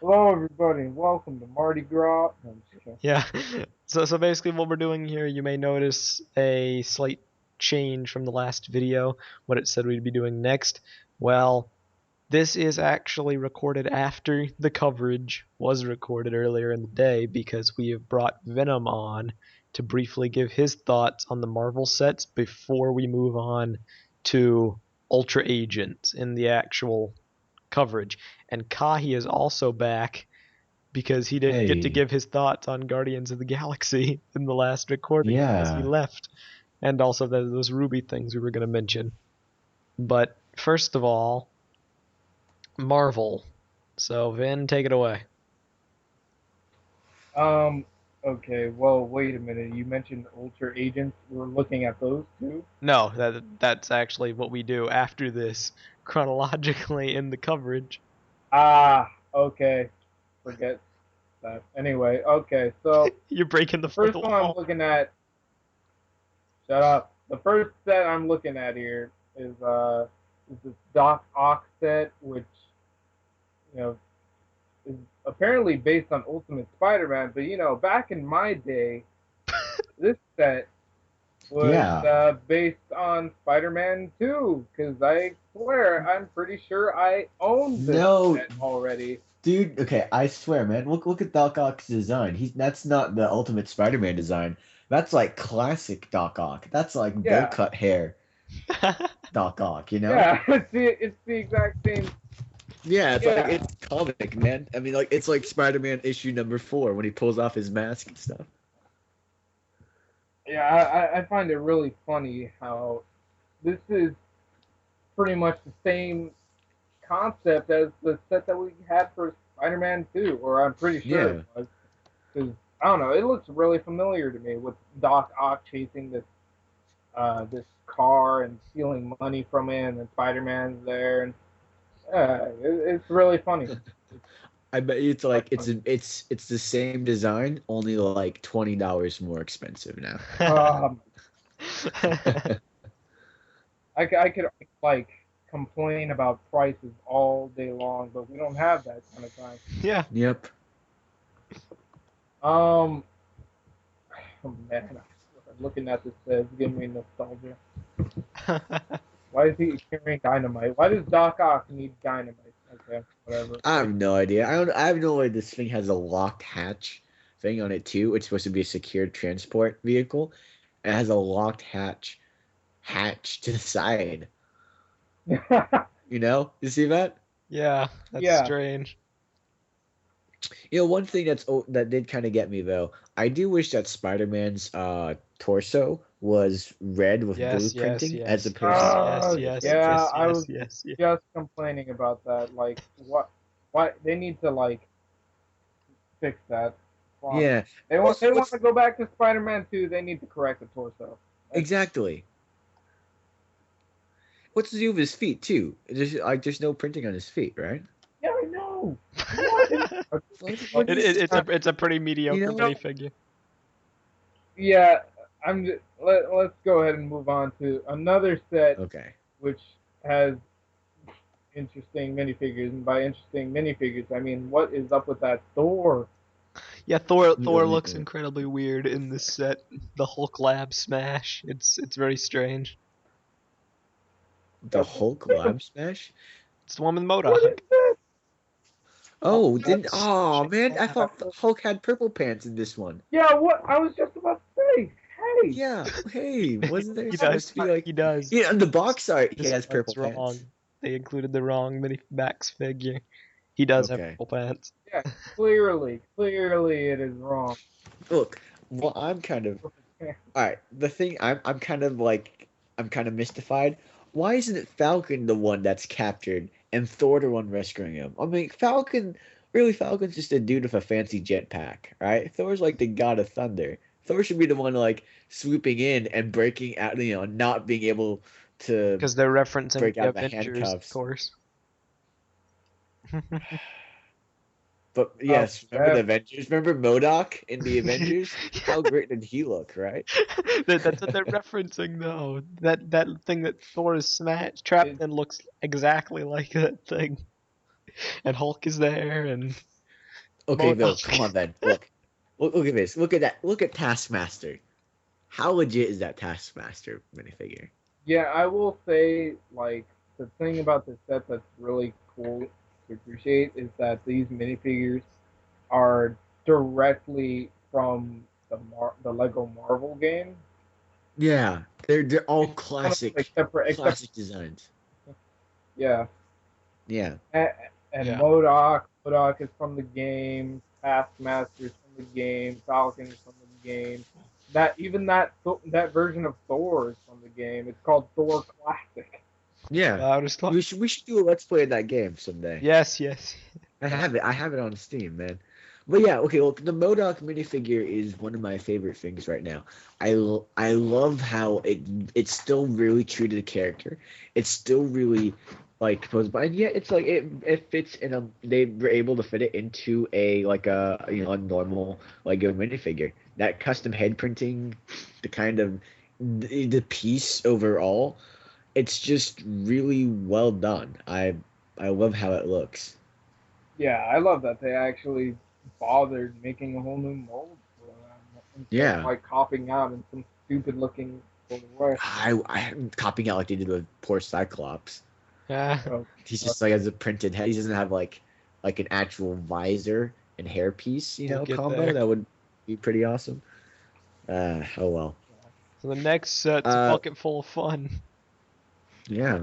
Hello, everybody, and welcome to Mardi Gras. No, I'm just kidding. Yeah. So basically what we're doing here, you may notice a slight change from the last video, what it said we'd be doing next. Well, this is actually recorded after the coverage was recorded earlier in the day because we have brought Venom on to briefly give his thoughts on the Marvel sets before we move on to Ultra Agents in the actual coverage. And Kahi is also back because he didn't get to Hey, give his thoughts on Guardians of the Galaxy in the last recording because he yeah. left, and also those RWBY things we were going to mention. But first of all, Marvel. So Vin, take it away. Um, okay, well, wait a minute. You mentioned Ultra Agents. We're looking at those too? No, that's actually what we do after this chronologically in the coverage. Ah, okay. Forget that. Anyway, okay, so You're breaking the the fourth first one I'm wall. looking at, shut up. The first set I'm looking at here is this Doc Ock set, which, you know, is apparently based on Ultimate Spider-Man, but, back in my day, this set was Yeah. based on Spider-Man 2, because I swear I'm pretty sure I owned this No, set already. dude. Okay, I swear, man. Look at Doc Ock's design. That's not the Ultimate Spider-Man design. That's like classic Doc Ock. That's like bowl Yeah, cut hair Doc Ock, you know? yeah, it's the exact same. Yeah, it's like Yeah, it's comic, man. I mean, like it's like Spider-Man issue number 4 when he pulls off his mask and stuff. yeah, I find it really funny how this is pretty much the same concept as the set that we had for Spider-Man 2, or I'm pretty sure it Yeah. was, because I don't know, it looks really familiar to me with Doc Ock chasing this car and stealing money from it, and then Spider-Man's there, and it's really funny. It's I bet you it's quite like funny. it's the same design, only like $20 more expensive now. Um, I could like complain about prices all day long, but we don't have that kind of time. Yeah. Yep. Um, oh man, I'm looking at this, it's giving me nostalgia. Why is he carrying dynamite? Why does Doc Ock need dynamite? Okay, whatever. I have no idea. I have no idea this thing has a locked hatch thing on it too. It's supposed to be a secured transport vehicle. It has a locked hatch to the side. You know? You see that? Yeah, that's Yeah, strange. You know, one thing that did kind of get me though. I do wish that Spider-Man's torso was red with blue Yes, yes, printing as yes, opposed yes, to yes, uh, yes, red yeah. yes, printing. I yes, was yes, yes. just complaining about that. Like, Why they need to like fix that. Wow. Yeah. They want What's to go back to Spider-Man 2. They need to correct the torso. That's, exactly? What's to do with his feet too? There's no printing on his feet, right? yeah, I know. What? What Like, is It's a pretty you mediocre know? minifigure. yeah, let's go ahead and move on to another set Okay. which has interesting minifigures, and by interesting minifigures, I mean what is up with that Thor? Yeah, Thor looks The incredibly weird in this set. The Hulk Lab smash. It's very strange. Hulk Lab Smash? It's the one with What is Modok. this? Oh, What? didn't oh man, I thought Hulk had purple pants in this one. Yeah, what I was just about to say. Hey, Yeah, hey, wasn't there He supposed does. to be like He does. yeah, in the box art he This has purple part's pants. wrong. They included the wrong mini Max figure. He does have Okay. purple pants. yeah, clearly it is wrong. Look, well I'm kind of alright, the thing I'm kind of mystified. Why isn't it Falcon the one that's captured and Thor the one rescuing him? I mean, Falcon's just a dude with a fancy jetpack, right? Thor's like the god of thunder. Thor should be the one like swooping in and breaking out, not being able to Because they're referencing break the out of the Avengers, of handcuffs. course. But Oh, yes, remember the that Avengers? Remember MODOK in the Avengers? How great did he look, right? That's what they're referencing, though. That thing that Thor is smashed, trapped is in looks exactly like that thing. And Hulk is there, and Okay, Bill, MODOK. come on, then. Look at this. Look at that. Look at Taskmaster. How legit is that Taskmaster minifigure? Yeah, I will say, like, the thing about this set that's really cool to appreciate is that these minifigures are directly from the Lego Marvel game. Yeah, they're all classic Except designs. yeah, Yeah, and Yeah. MODOK is from the game. Taskmaster is from the game. Falcon is from the game. That version of Thor is from the game. It's called Thor Classic. yeah. Loudest clock. We should do a let's play of that game someday. Yes, yes. I have it. I have it on Steam, man. But yeah, okay. Well, the MODOK minifigure is one of my favorite things right now. I love how it's still really true to the character. It's still really like composed, but and yet it's like it fits in a. They were able to fit it into a like a a normal Lego minifigure. That custom head printing, the kind of the piece overall, it's just really well done. I love how it looks. Yeah, I love that they actually bothered making a whole new mold for them instead of Yeah. like copying out in some stupid looking way. I'm copying out like they did with poor Cyclops. Yeah. So, He's just like has a printed head. He doesn't have like an actual visor and hairpiece, We'll get combo. there. That would be pretty awesome. Oh well. So the next set's a bucket full of fun. Yeah.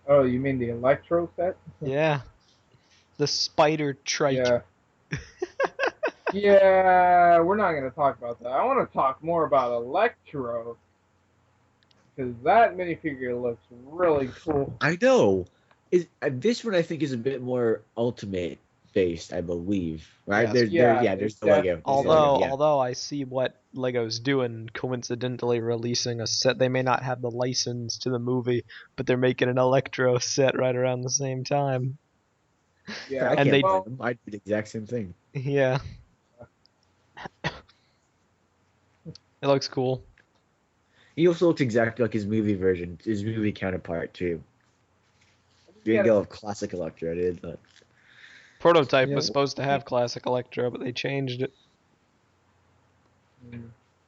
oh, you mean the Electro set? Yeah. The Spider-trike. Yeah. Yeah, we're not going to talk about that. I want to talk more about Electro because that minifigure looks really cool. I know. This one I think is a bit more ultimate based, I believe. Right? Yes. There's the Lego. There's the Lego, yeah. Although I see what Lego's doing, coincidentally releasing a set. They may not have the license to the movie, but they're making an Electro set right around the same time. Yeah, I can't they- blame them. I'd do the exact same thing. Yeah. It looks cool. He also looks exactly like his movie version, his movie counterpart too. You can go with classic Electro, dude. But Prototype Yeah, was supposed to have classic Electro, but they changed it.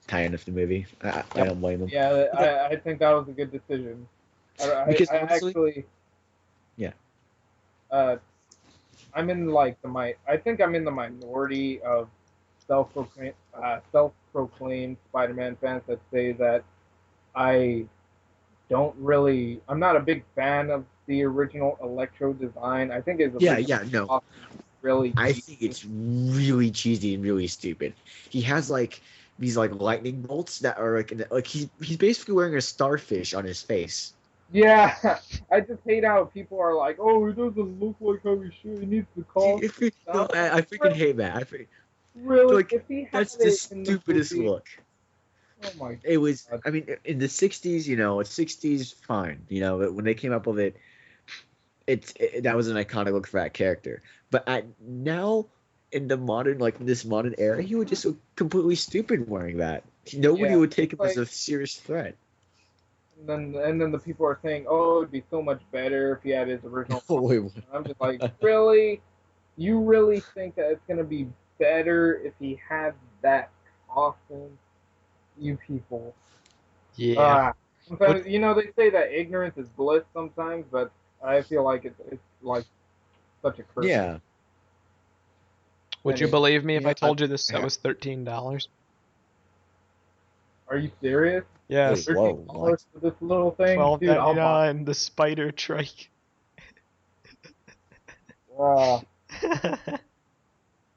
tie in with the movie. I don't blame him. Yeah, I think that was a good decision. Because I honestly, actually, yeah. I'm in like I think I'm in the minority of self-proclaimed Spider-Man fans that say that I'm not a big fan of the original Electro design. I think it's No. really. I think it's really cheesy and really stupid. He has like these like lightning bolts that are like he's basically wearing a starfish on his face. Yeah, I just hate how people are like, "Oh, it doesn't look like how he should. He needs to call." No, I freaking hate that. Really, like, if he had that's the it in the stupidest movie, look. oh my! It was. God. I mean, in the '60s, '60s, fine. When they came up with it, that was an iconic look for that character. But now, in the modern, like this modern era, he would just look completely stupid wearing that. Nobody would take him as a serious threat. And then the people are saying, "Oh, it'd be so much better if he had his original." Wait, I'm just like, really? You really think that it's gonna be better if he had that costume? You people. Yeah. Sometimes they say that ignorance is bliss sometimes, but I feel like it's like such a curse. Yeah. Would you believe me if Yeah, I told you this set yeah. was $13? Are you serious? Yes. Wait, whoa, what? For this little thing, dude. I'll buy. $12.99. The Spider-trike.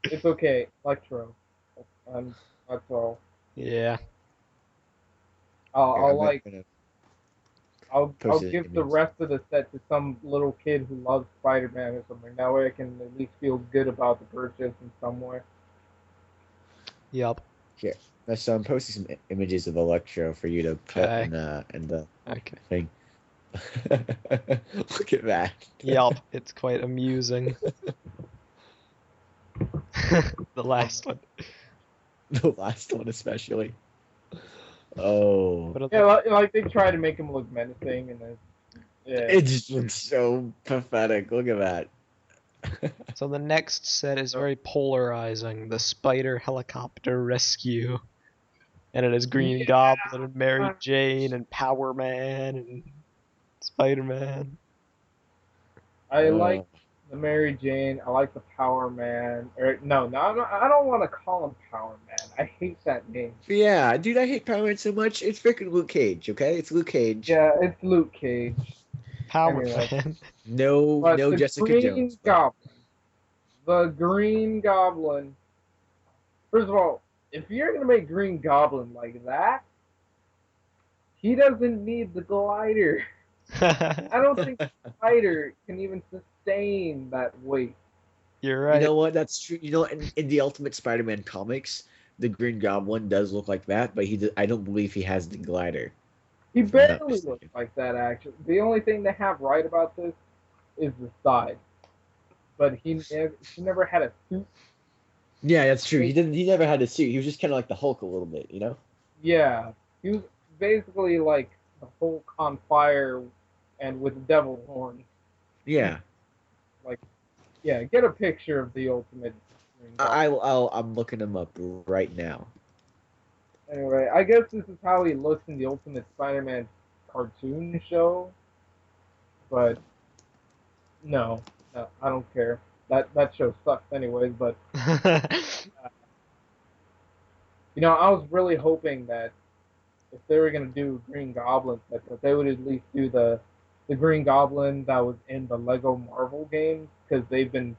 It's okay, Electro. That's all. Yeah. I'll post it give in the images. rest of the set to some little kid who loves Spider-Man or something. That way I can at least feel good about the purchase in some way. Yep. Here, so I'm posting some images of Electro for you to put Okay. in the Okay. thing. Look at that. Yep. It's quite amusing. The last one. The last one especially. Oh. Yeah, like they try to make him look menacing, and then yeah. It just looks so pathetic. Look at that. So the next set is very polarizing. The Spider Helicopter Rescue. And it has Green Goblin and Mary Jane and Power Man and Spider-Man. I like the Mary Jane. I like the Power Man. Or no, I don't want to call him Power Man. I hate that name. Yeah, dude, I hate Power Man so much. It's freaking Luke Cage, okay? It's Luke Cage. Yeah, it's Luke Cage. Power Anyway. Man. No Jessica Jones. The Green Goblin. First of all, if you're gonna make Green Goblin like that, he doesn't need the glider. I don't think the glider can even sustain that weight. You're right. You know what? That's true. You know, in the Ultimate Spider-Man comics, the Green Goblin does look like that, but I don't believe he has the glider. He barely looks like that, actually. The only thing they have right about this is the size. But he never had a suit. Yeah, that's true. He never had a suit. He was just kind of like the Hulk a little bit, you know? Yeah. He was basically like the Hulk on fire and with devil horns. Yeah. Like, yeah, get a picture of the Ultimate Green Goblin. I'm looking him up right now. Anyway, I guess this is how he looks in the Ultimate Spider-Man cartoon show. But no, I don't care. That show sucks anyways. But you know, I was really hoping that if they were gonna do Green Goblin, that they would at least do the Green Goblin that was in the Lego Marvel games, because they've been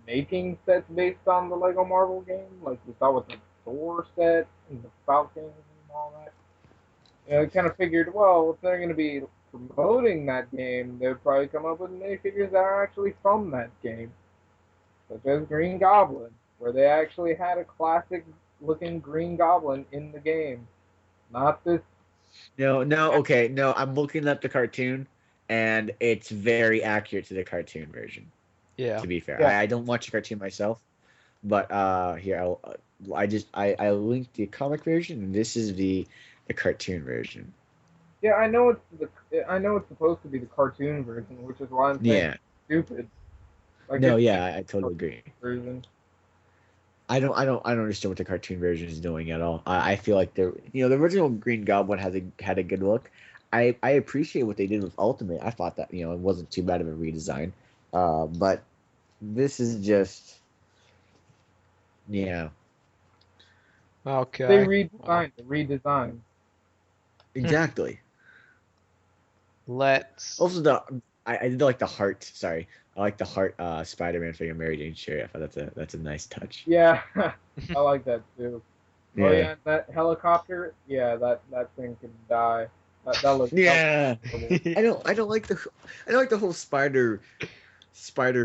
making sets based on the Lego Marvel game, like we saw with the Thor set and the Falcon and all that. You know, I kind of figured, well, if they're going to be promoting that game, they'd probably come up with minifigures that are actually from that game, such as Green Goblin, where they actually had a classic-looking Green Goblin in the game, not this. No, okay, no. I'm looking at the cartoon, and it's very accurate to the cartoon version. Yeah. To be fair, Yeah. I don't watch the cartoon myself, but here I linked the comic version, and this is the cartoon version. Yeah, I know it's supposed to be the cartoon version, which is why I'm saying it's stupid. Like, No, yeah, I totally agree. Version. I don't understand what the cartoon version is doing at all. I feel like the original Green Goblin had a good look. I appreciate what they did with Ultimate. I thought that it wasn't too bad of a redesign. But this is just yeah. Okay. They redesigned. Exactly. Let's. Also, I did like the heart. Sorry, I like the heart. Spider-Man figure Mary Jane shirt. I thought that's a nice touch. Yeah, I like that too. Yeah. Oh yeah, that helicopter. Yeah, that thing could die. That looks. Yeah. I don't like the whole spider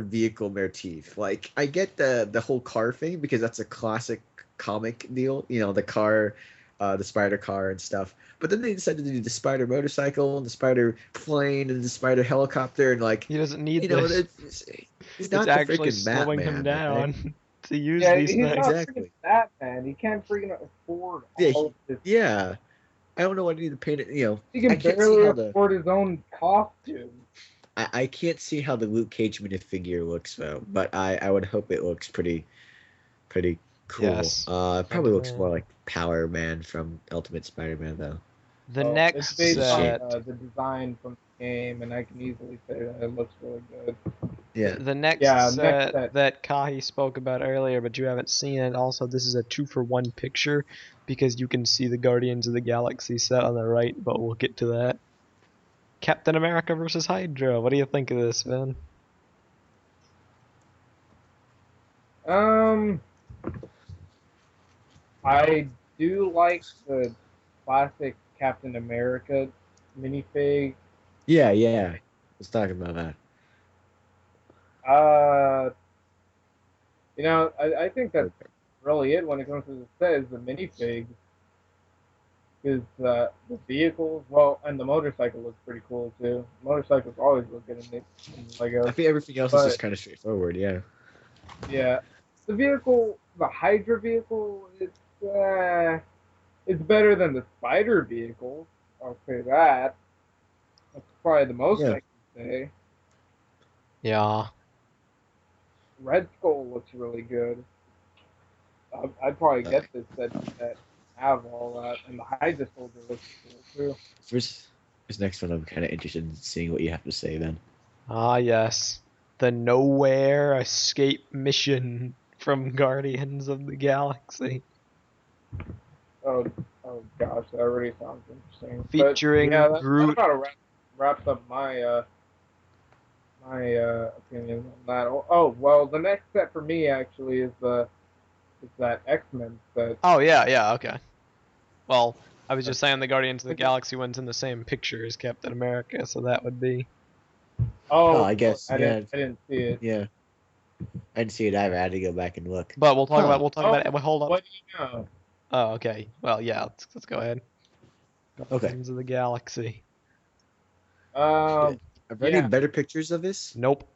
vehicle motif. Like, I get the whole car thing because that's a classic comic deal. The car, the spider car and stuff. But then they decided to do the spider motorcycle and the spider plane and the spider helicopter, and like, he doesn't need this. He's not it's the actually freaking slowing Batman, him down okay? to use Yeah, these he's things. not Exactly. freaking Batman. He can't freaking afford all of this. Yeah. I don't know what I need to paint it. He can barely afford his own costume. I can't see how the Luke Cage minifigure looks though, but I would hope it looks pretty cool. Yes. It probably looks more like Power Man from Ultimate Spider-Man though. The next it's based set. on the design from the game, and I can easily say that it looks really good. Yeah. The next set that Kahi spoke about earlier, but you haven't seen it. Also, this is a 2-for-1 picture because you can see the Guardians of the Galaxy set on the right, but we'll get to that. Captain America versus Hydra. What do you think of this, Ben? I do like the classic Captain America minifig. Yeah. Let's talk about that. I think that's really it when it comes to the set is the minifigs. Because the vehicles, and the motorcycle looks pretty cool too. Motorcycles always look good in Lego. I think everything else is just kind of straightforward, yeah. Yeah. The vehicle, the Hydra vehicle, it's better than the Spider vehicle. I'll say that. That's probably the most I can say. Yeah. Red Skull looks really good. I'd probably get this that have all that, and the Hydra soldier looks cool too. This next one, I'm kind of interested in seeing what you have to say then. Ah, yes. The Nowhere Escape Mission from Guardians of the Galaxy. Oh, oh gosh, that already sounds interesting. Featuring but, yeah, that Groot. about wraps up my opinion on that. Oh, well, the next set for me actually is that X-Men set. Oh, yeah, okay. Well, I was just saying the Guardians of the Galaxy one's in the same picture as Captain America, so that would be... Oh, I guess, I yeah. didn't see it. Yeah. I didn't see it either. I had to go back and look. But we'll talk about it. Hold on. What do you know? Oh, okay. Well, yeah, let's go ahead. Okay. Guardians of the Galaxy. Are there any better pictures of this? Nope.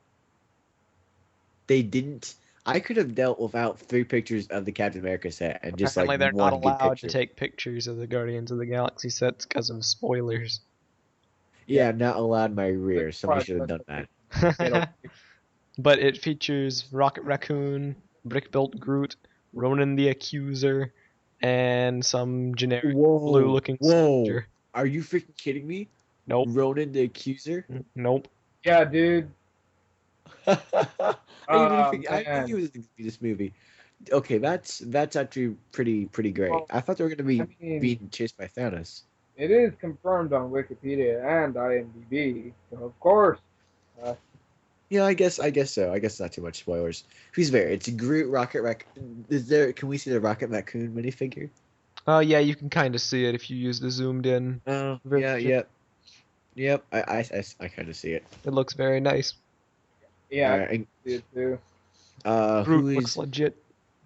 They didn't. I could have dealt without 3 pictures of the Captain America set and just Apparently like they're one not good allowed picture. to take pictures of the Guardians of the Galaxy sets because of spoilers. Yeah, not allowed my rear. Somebody should have done that. But it features Rocket Raccoon, Brick-Built Groot, Ronan the Accuser, and some generic blue-looking soldier. Are you freaking kidding me? Nope. Ronan the Accuser? Nope. Yeah, dude. I knew he was going to be this movie. Okay, that's actually pretty great. Well, I thought they were going to be being chased by Thanos. It is confirmed on Wikipedia and IMDb, so of course. Yeah, I guess so. I guess not too much spoilers. Who's there? It's Groot, Rocket Raccoon. Can we see the Rocket Raccoon minifigure? Yeah, you can kind of see it if you use the zoomed in. Oh, yep. I kind of see it. It looks very nice. Yeah, I can see it too. Groot looks legit.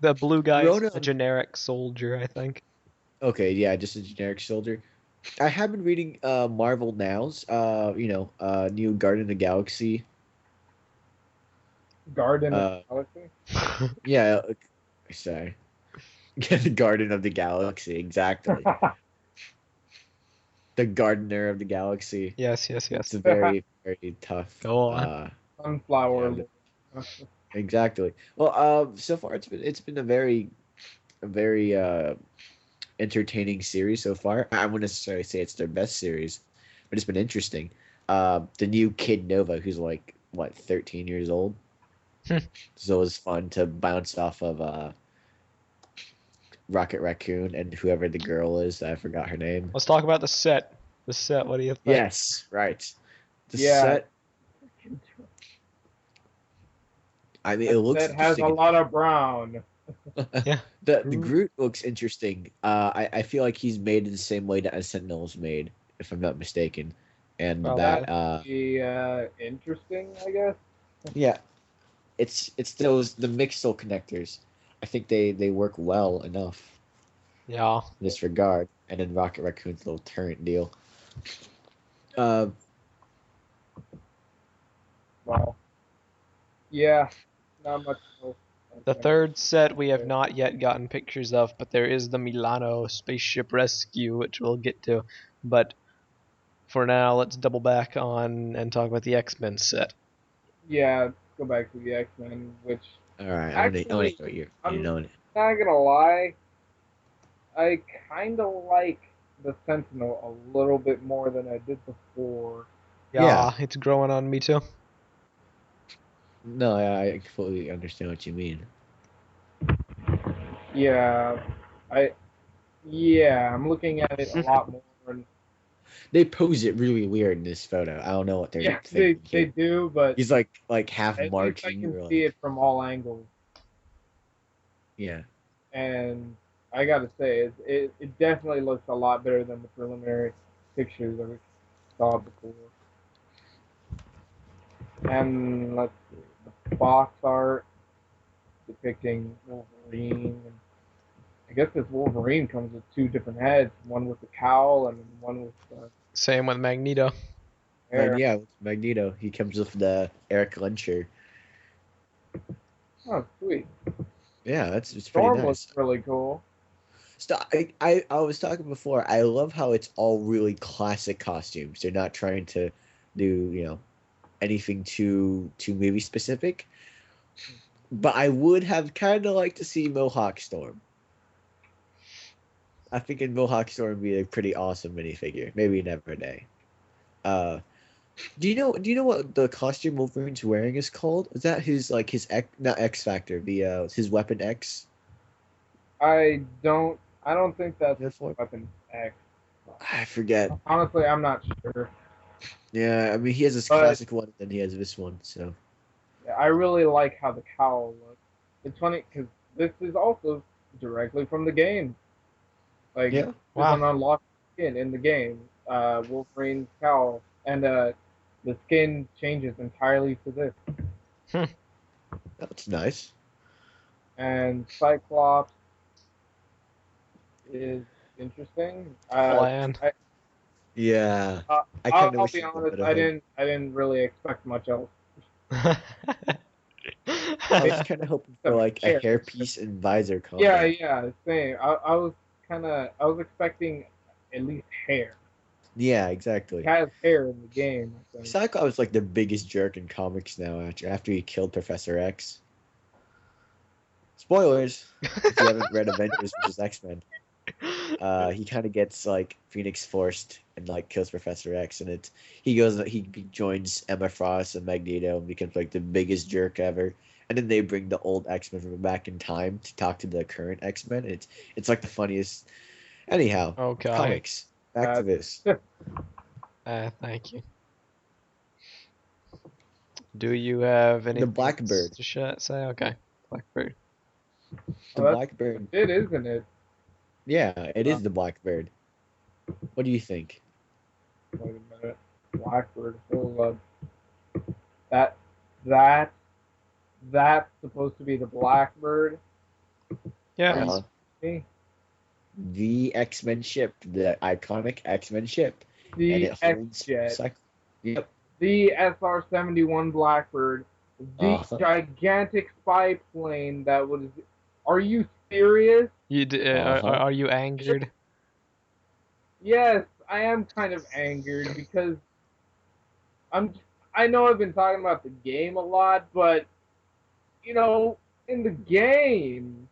The blue guy is a generic soldier, I think. Okay, yeah, just a generic soldier. I have been reading Marvel Now's new Guardian of the Galaxy. Garden of the Galaxy? Yeah, sorry. The Garden of the Galaxy, exactly. The Gardener of the Galaxy. Yes. It's very tough. Go on. Sunflower. Yeah, exactly. Well, so far it's been a very entertaining series so far. I wouldn't necessarily say it's their best series, but it's been interesting. The new Kid Nova, who's like 13 years old. So it was fun to bounce off of Rocket Raccoon and whoever the girl is. I forgot her name. Let's talk about the set. The set. What do you think? Yes, right. The set. I mean, it looks. It has a lot of brown. Yeah. The Groot looks interesting. I feel like he's made in the same way that Sentinel is made, if I'm not mistaken, and that be interesting, I guess. Yeah, it's the mixed soul connectors. I think they work well enough. Yeah. In this regard, and then Rocket Raccoon's little turret deal. Wow. Yeah, not much else. The third set we have not yet gotten pictures of, but there is the Milano spaceship rescue, which we'll get to. But for now, let's double back on and talk about the X-Men set. Yeah, let's go back to the X-Men, which... Alright, I'm not gonna lie, I kind of like the Sentinel a little bit more than I did before. Yeah, it's growing on me too. No, I completely understand what you mean. Yeah, I'm looking at it a lot more. And they pose it really weird in this photo. I don't know what they're thinking. They do, but he's like half marching. I can see it from all angles. Yeah. And I gotta say, it definitely looks a lot better than the preliminary pictures that we saw before. And let's see, the box art depicting Wolverine. And I guess this Wolverine comes with 2 different heads, one with the cowl and one with same with Magneto. Yeah, with Magneto. He comes with the Eric Lyncher. Oh, sweet. Yeah, it's pretty Storm nice. looks really cool. I was talking before. I love how it's all really classic costumes. They're not trying to do anything too movie specific. But I would have kind of liked to see Mohawk Storm. I think in Mohawk Storm would be a pretty awesome minifigure. Maybe never a day. Uh, do you know what the costume Wolverine's wearing is called? Is that his X, not X Factor, the his Weapon X I don't think that's uniform? Weapon X. I forget. Honestly, I'm not sure. Yeah, I mean he has this But classic one, and then he has this one. So I really like how the cowl looks. It's funny because this is also directly from the game. Like, yeah, this is an Wow. unlocked skin in the game. Wolverine's cowl, and the skin changes entirely to this. Hmm. that's nice. And Cyclops is interesting. Bland. Yeah, Uh, I kind of I'll wish be he had a honest. bit of him. I didn't really expect much else. I was kind of hoping for Except like a hair. hairpiece and visor Yeah, combo. yeah, same. I was expecting at least hair. Yeah, He exactly. has hair in the game, I think. Cyclops is like the biggest jerk in comics now after he killed Professor X. Spoilers if you haven't read Avengers vs. X-Men. He kind of gets like Phoenix forced and like kills Professor X, and he joins Emma Frost and Magneto and becomes like the biggest jerk ever. And then they bring the old X-Men from back in time to talk to the current X-Men. It's like the funniest. Anyhow, Okay. comics. Back Uh, to this. Thank you. Do you have The anything else Blackbird. to say? Okay. Blackbird. The oh, that's Blackbird. it, isn't it? Yeah, it Uh, is the Blackbird. What do you think? Wait a minute. Blackbird. Hold up. That that that's supposed to be the Blackbird. Yeah, Are it you Uh-huh. is. kidding me? The X-Men ship, the iconic X-Men ship, and The it X holds Jet, Yep. the SR-71 Blackbird, the Uh-huh. gigantic spy plane that was. Are you serious? Uh-huh. Are you angered? Yes, I am kind of angered because I'm. I know I've been talking about the game a lot, but you know, in the game,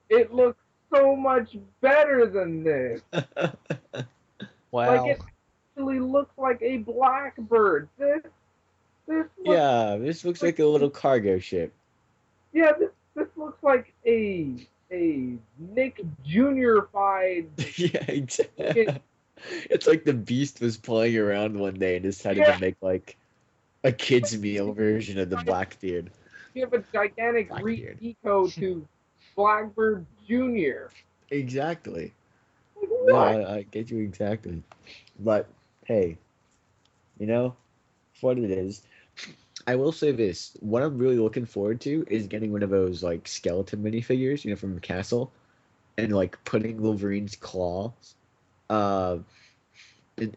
it looks so much better than this. Like Well, it actually looks like a Blackbird. This looks Yeah, this looks like like a little cargo ship. yeah, this looks like a Nick Junior-fied. Yeah, It, it's like the Beast was playing around one day and decided to yeah, make like a kids meal version of the Blackbeard. give a gigantic Blackbeard. eco to Blackbird Junior. Exactly. Like No, what? I get you exactly. But hey, you know, for what it is, I will say this. What I'm really looking forward to is getting one of those like skeleton minifigures, from Castle, and like putting Wolverine's claws uh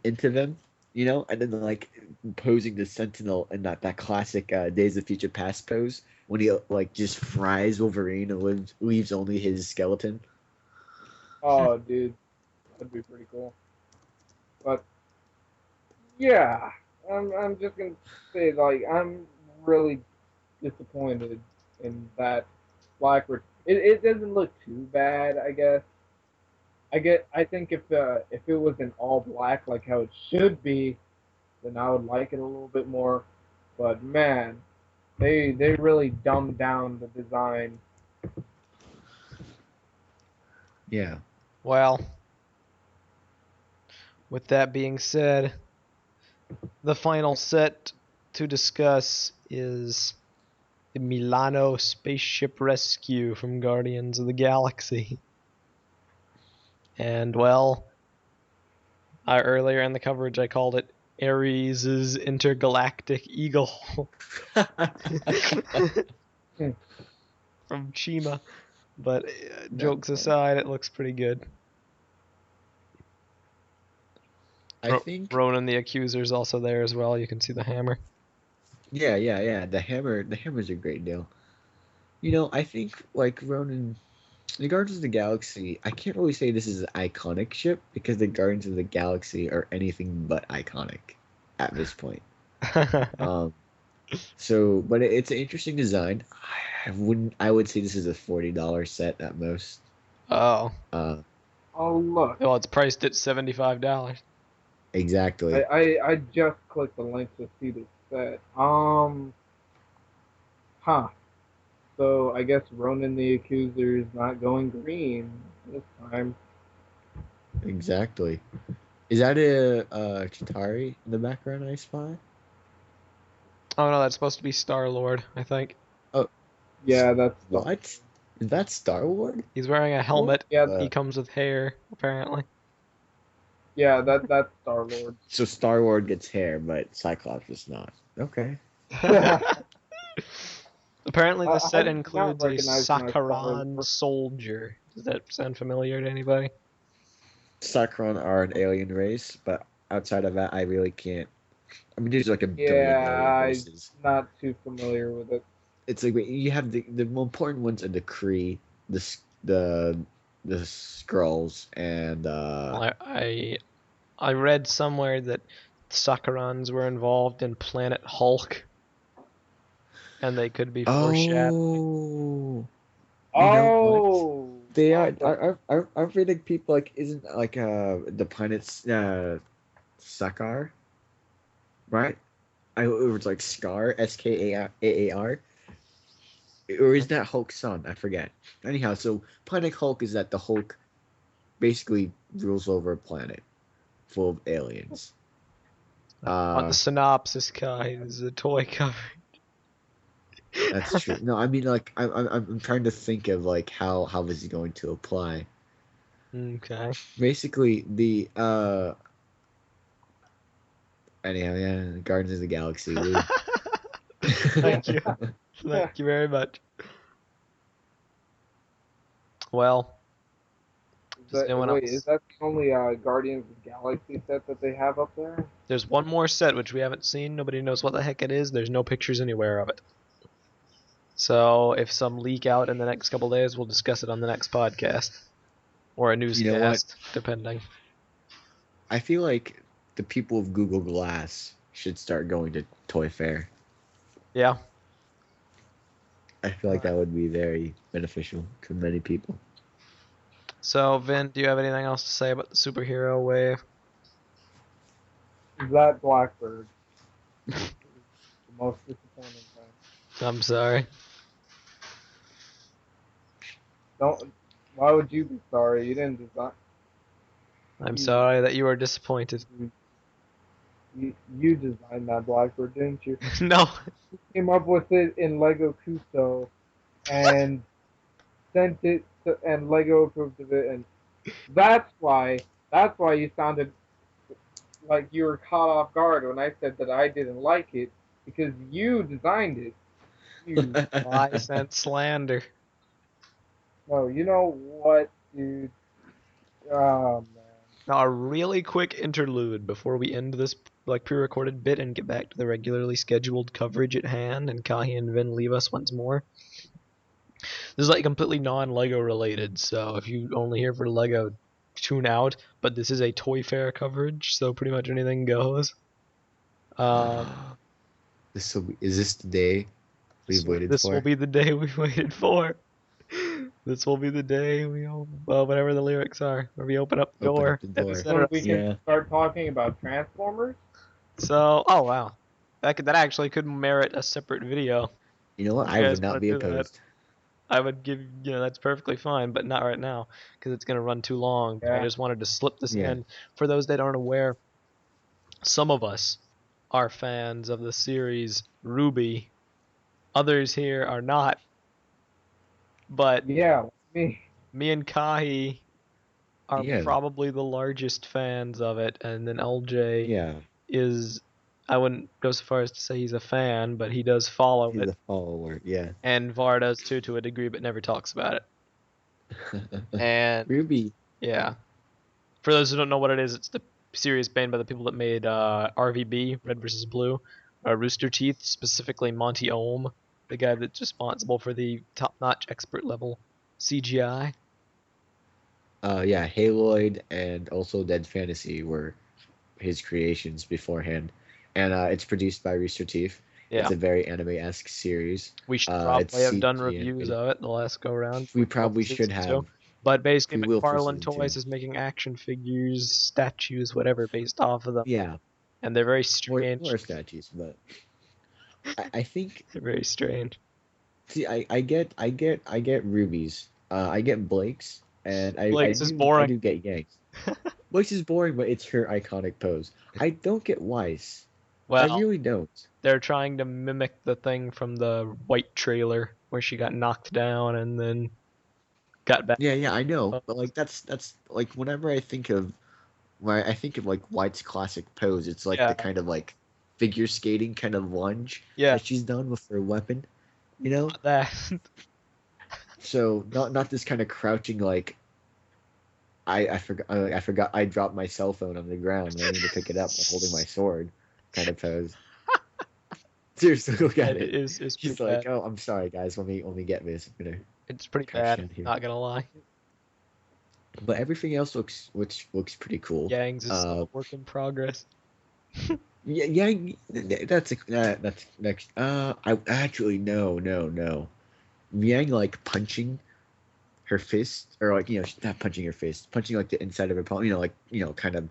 into them, and then like posing the Sentinel in that classic Days of Future Past pose when he like just fries Wolverine and leaves only his skeleton. Oh, dude, that'd be pretty cool. But yeah, I'm just gonna say like I'm really disappointed in that Blackbird. It doesn't look too bad, I guess. I think if it was in all black like how it should be, then I would like it a little bit more. But man, they really dumbed down the design. Yeah. well, with that being said, the final set to discuss is the Milano spaceship rescue from Guardians of the Galaxy. And well, earlier in the coverage I called it Ares' intergalactic eagle Hmm. from Chima. But No, jokes aside, it looks pretty good. I think Ronan the Accuser's also there as well. You can see the hammer. yeah. The hammer's a great deal. I think like Ronan, the Guardians of the Galaxy, I can't really say this is an iconic ship because the Guardians of the Galaxy are anything but iconic at this point. Um, So, but it's an interesting design. I would say this is a $40 set at most. Oh. Uh, Oh look, Well, it's priced at $75. exactly. I just clicked the link to see this set. Huh. So I guess Ronan the Accuser is not going green this time. Exactly. Is that a Chitauri in the background I spy? Oh no, that's supposed to be Star-Lord, I think. Oh, Yeah, that's what? Is that Star-Lord? He's wearing a helmet. Yeah, He comes with hair, apparently. yeah, that's Star Lord. So Star-Lord gets hair, but Cyclops does not. Okay. Apparently, the I set did not includes a recognize my Star Sakaran Lord. soldier. Does that sound familiar to anybody? Sacron are an alien race, but outside of that, I really can't. I mean, there's like a billion alien Yeah, I'm races. not too familiar with it. It's like you have the more important ones are the Kree, the the Skrulls, and Well, I read somewhere that Sakarans were involved in Planet Hulk, and they could be foreshadowing. oh, you know what? Oh, They are. okay. I'm reading people like isn't like the planet's Sakar, right? It was like Scar, Skaar, or is that Hulk's son? I forget. Anyhow, so Planet Hulk is that the Hulk basically rules over a planet full of aliens. On the Uh, synopsis, Kai, this is a toy cover. that's true. No, I mean like I'm trying to think of like how this is going to apply. Okay. Basically, the anyhow, yeah, Guardians of the Galaxy. Woo. Thank you. Thank you very much. Well, does anyone Wait, is else? that the only Guardians of the Galaxy set that they have up there? There's one more set which we haven't seen. Nobody knows what the heck it is. There's no pictures anywhere of it. So if some leak out in the next couple days, we'll discuss it on the next podcast or a You know what? newscast, depending. I feel like the people of Google Glass should start going to Toy Fair. Yeah. I feel like that would be very beneficial to many people. So, Vin, do you have anything else to say about the superhero wave? Is that Blackbird? The most disappointing thing. I'm sorry. Don't. Why would you be sorry? You didn't design. I'm You, sorry that you are disappointed. you designed that Blackbird, didn't you? No. You came up with it in Lego Custo and sent it to, and Lego approved of it, and that's why you sounded like you were caught off guard when I said that I didn't like it because you designed it. You Lies and slander. no, you know what, dude? Oh man. Now, a really quick interlude before we end this pre-recorded bit and get back to the regularly scheduled coverage at hand, and Kahi and Vin leave us once more. This is completely non-Lego related, so if you only here for Lego, tune out. But this is a Toy Fair coverage, so pretty much anything goes. Is this the day we've waited This for? will be the day we waited for. This will be the day whatever the lyrics are, where we open up the door. Up the door. So we can start talking about Transformers. So, oh wow, that actually could merit a separate video. You know what? If I you would guys not wanna be do that, opposed. I would give that's perfectly fine, but not right now because it's gonna run too long. Yeah. I just wanted to slip this Yeah. in for those that aren't aware. Some of us are fans of the series RWBY. Others here are not. But Yeah, me. me and Kahi are Yeah. probably the largest fans of it, and then LJ Yeah. is, I wouldn't go so far as to say he's a fan, but he does follow He's it, a follower. Yeah. and Var does too to a degree, but never talks about it. And Ruby. yeah, for those who don't know what it is, it's the series made by the people that made RVB, Red versus Blue, Rooster Teeth, specifically Monty Ohm, the guy that's responsible for the top-notch expert level CGI. Yeah, Haloid and also Dead Fantasy were his creations beforehand, and it's produced by Rooster Teeth. Yeah. It's a very anime-esque series. We should probably have done CG reviews animated. of it the last go round. We probably should have. But basically, We will for McFarlane season Toys 2. is making action figures, statues, whatever, based off of them. Yeah, And they're very more strange. statues, but I think. They're very strange. See, I get Ruby's. I get Blake's, and I Blake's is do boring. get Yang's. Blake's is boring, but it's her iconic pose. I don't get Weiss. I Well, really don't. they're trying to mimic the thing from the White trailer where she got knocked down and then got back. Yeah, I know, but like that's like whenever I think of like White's classic pose, it's like Yeah. the kind of like figure skating kind of lunge Yeah. that she's done with her weapon, you know? That. So not this kind of crouching like I forgot I dropped my cell phone on the ground and I need to pick it up while holding my sword kind of pose. Seriously, look at it. It's She's pretty like, bad. "Oh, I'm sorry guys, let me get this." I'm gonna It's pretty crouch bad. down here. Not gonna lie. But everything else looks pretty cool. Yang's is still a work in progress. Yeah, that's next. I actually no. Yang like punching her fist, or like not punching her fist, punching like the inside of her palm. Like kind of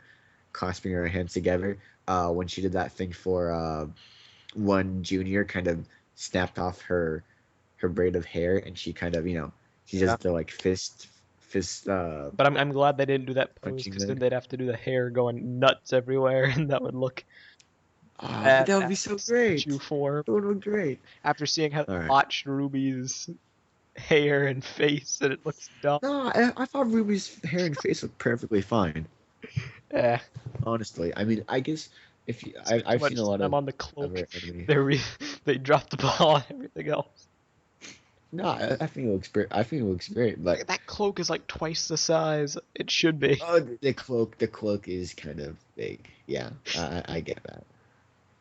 clasping her hands together. When she did that thing for one junior, kind of snapped off her braid of hair, and she kind of she does the like fist. But I'm glad they didn't do that pose because then they'd have to do the hair going nuts everywhere, and that would look. That would be so great. Form. That would look great. After seeing how they botched Ruby's hair and face, and it looks dumb. No, I thought Ruby's hair and face looked perfectly fine. Yeah. Honestly, I mean, I guess if you, I've seen a lot of. I'm on the cloak. They dropped the ball on everything else. No, I think it looks great. I think it looks great, but that cloak is like twice the size it should be. Oh, the cloak is kind of big. Yeah, I get that.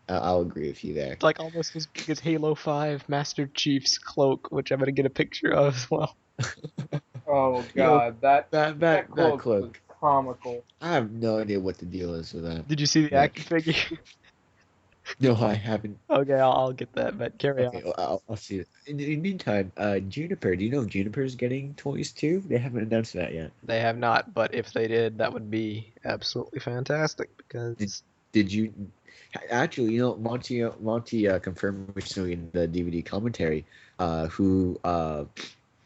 I'll agree with you there. It's like almost as big as Halo 5 Master Chief's cloak, which I'm gonna get a picture of as well. Oh god, that cloak was comical. I have no idea what the deal is with that. Did you see the action figure? No, I haven't. Okay, I'll get that, but carry on. I'll see it. In the meantime, Juniper, do you know Juniper's getting toys too? They haven't announced that yet. They have not, but if they did, that would be absolutely fantastic because... Did you... Actually, Monty confirmed recently in the DVD commentary who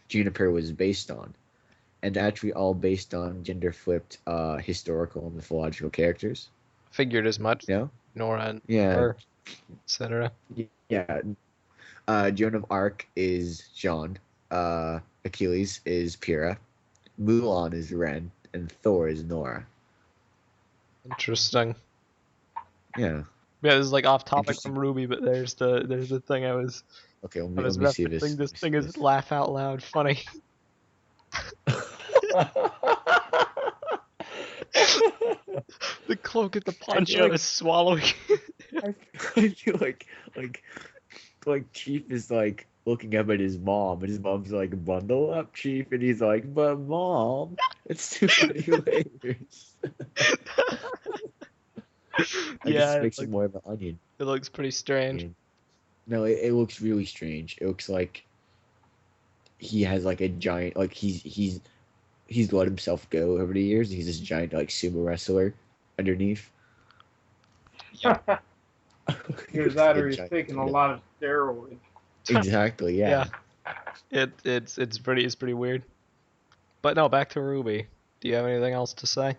Juniper was based on. And actually all based on gender-flipped historical and mythological characters. Figured as much. Yeah. Nora and her, etc. Yeah. Joan of Arc is Jean. Achilles is Pyrrha. Mulan is Ren. And Thor is Nora. Interesting. Yeah. Yeah, this is like off topic from RWBY, but there's the thing I was. Okay, let me see this. This thing is laugh out loud funny. The cloak at the poncho is swallowing. I feel like Chief is like looking up at his mom, and his mom's like, "Bundle up, Chief," and he's like, "But mom, it's too many layers." It just makes it more of an onion. It looks pretty strange. No, it looks really strange. It looks like he has like a giant, like he's let himself go over the years. He's this giant like sumo wrestler underneath. Either that or he's taking a lot of steroids. Exactly. Yeah. It's pretty weird. But no, back to RWBY. Do you have anything else to say?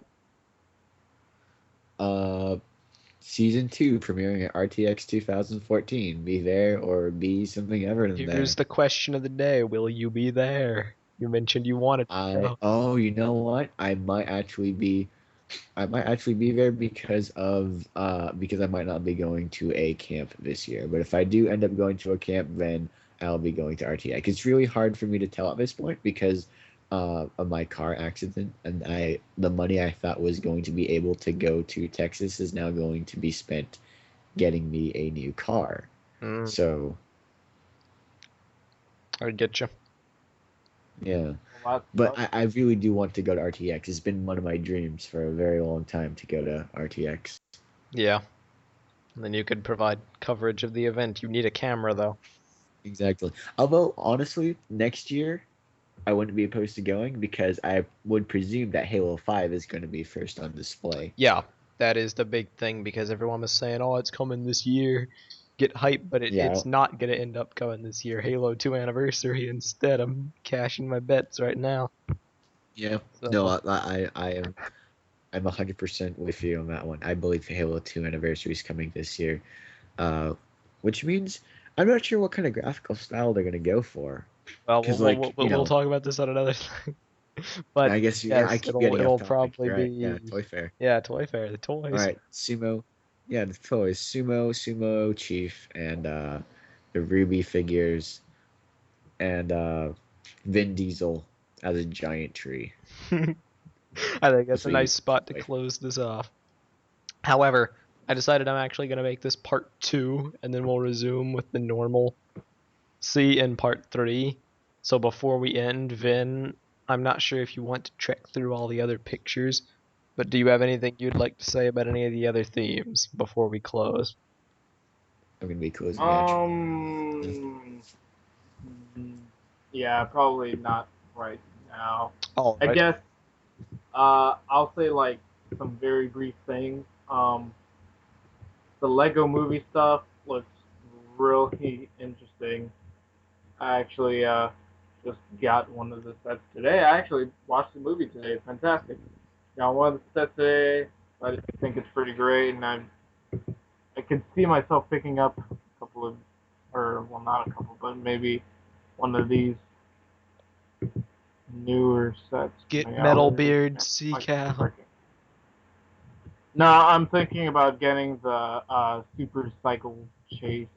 Season 2 premiering at RTX 2014. Be there or be something ever than there. Here's the question of the day: will you be there? You mentioned you wanted to. Oh, you know what? I might actually be there because I might not be going to a camp this year. But if I do end up going to a camp, then I'll be going to RTX. It's really hard for me to tell at this point because of my car accident, and the money I thought was going to be able to go to Texas is now going to be spent getting me a new car. So I get you. Yeah. But I really do want to go to RTX. It's been one of my dreams for a very long time to go to RTX. Yeah. And then you could provide coverage of the event. You need a camera, though. Exactly. Although, honestly, next year, I wouldn't be opposed to going because I would presume that Halo 5 is going to be first on display. Yeah, that is the big thing because everyone was saying, oh, it's coming this year. Get hype, but Yeah. it's not going to end up coming this year. Halo 2 anniversary instead. I'm cashing my bets right now. Yeah. So, No, I'm 100% with you on that one. I believe Halo 2 anniversary is coming this year, which means I'm not sure what kind of graphical style they're going to go for. well, Because, like, we'll talk about this on another thing. But I guess, yeah, I yes, keep getting off it'll topic. probably Right. Yeah, be Toy Fair. Toy Fair, the All toys. right, Sumo. Yeah, the toys. Sumo Chief, and the RWBY figures, and Vin Diesel as a giant tree. I think that's a So nice you spot to close this off. However, I decided I'm actually going to make this part 2, and then we'll resume with the normal C in part 3. So before we end, Vin, I'm not sure if you want to trek through all the other pictures, but do you have anything you'd like to say about any of the other themes before we close? I'm gonna be closing action. Yeah, probably not right now. All I right. guess I'll say like some very brief things. The Lego movie stuff looks really interesting. I actually just got one of the sets today. I actually watched the movie today. It's fantastic. Got one of the sets today. I think it's pretty great, and I could see myself picking up a couple of, or well, not a couple, but maybe one of these newer sets. Get coming out. Metal Beard, Seacal. No, I'm thinking about getting the Super Cycle Chase.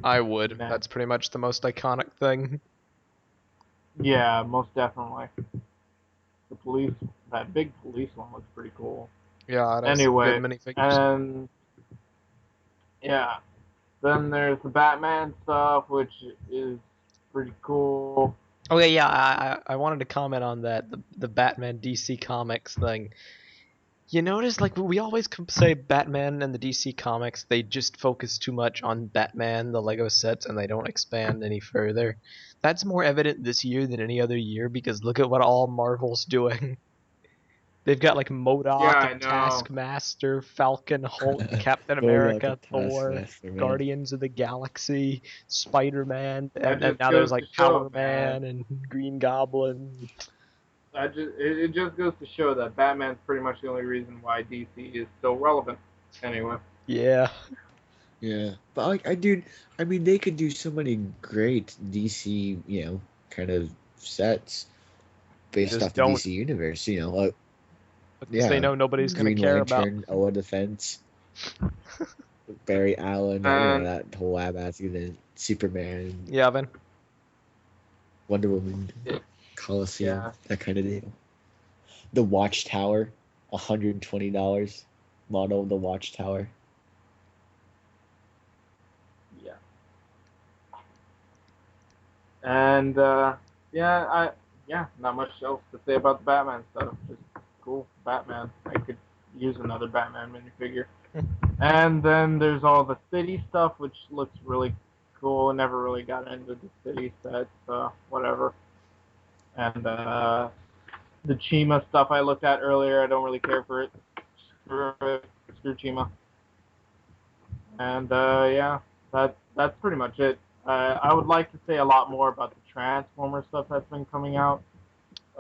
I would. Net. That's pretty much the most iconic thing. Yeah, most definitely. The police, that big police one looks pretty cool. Yeah, it has Anyway, good minifigures. and yeah, then there's the Batman stuff, which is pretty cool. Okay, yeah, I wanted to comment on that, the Batman DC Comics thing. You notice, like, we always say Batman and the DC Comics, they just focus too much on Batman, the Lego sets, and they don't expand any further. That's more evident this year than any other year, because look at what all Marvel's doing. They've got, like, MODOK and Taskmaster, Falcon, Hulk, Captain America, Thor, Guardians of the Galaxy, Spider-Man, and now there's, like, Power Man and Green Goblin. It just goes to show that Batman's pretty much the only reason why DC is so relevant. Anyway. Yeah. Yeah, but like, I mean, they could do so many great DC, kind of sets based off the DC universe. Like, yeah. They know nobody's going to care Lantern, about. Oa Defense, Barry Allen, that whole lab accident, Superman. Yeah, Vin. Wonder Woman. Coliseum, that kind of deal. The Watchtower, $120 model of the Watchtower. Yeah. And not much else to say about the Batman stuff. Just cool Batman. I could use another Batman minifigure. And then there's all the city stuff, which looks really cool. I never really got into the city sets, whatever. And the Chima stuff I looked at earlier, I don't really care for it. Screw Chima. And that's pretty much it. I would like to say a lot more about the Transformer stuff that's been coming out.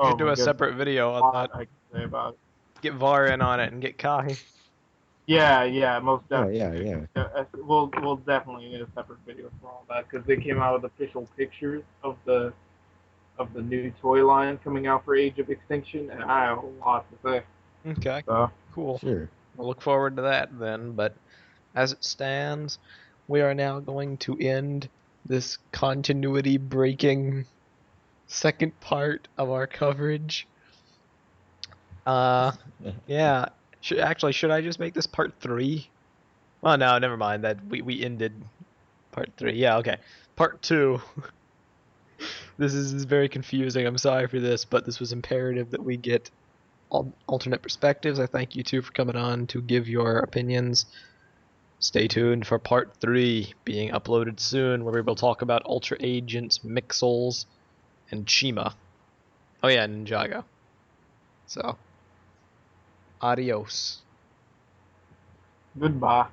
You should do a separate video on that. I can say about it. Get VAR in on it and get Kahi. Yeah, most definitely. Yeah. We'll definitely need a separate video for all that because they came out with official pictures of the new toy line coming out for Age of Extinction, and I have a lot to say. Okay, cool. Sure. We'll look forward to that then, but as it stands, we are now going to end this continuity-breaking second part of our coverage. Yeah. Should I just make this part 3? Well, no, never mind. That we ended part 3. Yeah, okay. Part 2. This is very confusing. I'm sorry for this, but this was imperative that we get alternate perspectives. I thank you two for coming on to give your opinions. Stay tuned for part 3 being uploaded soon, where we will talk about Ultra Agents, Mixels, and Chima. Oh yeah, Ninjago. So, adios. Goodbye.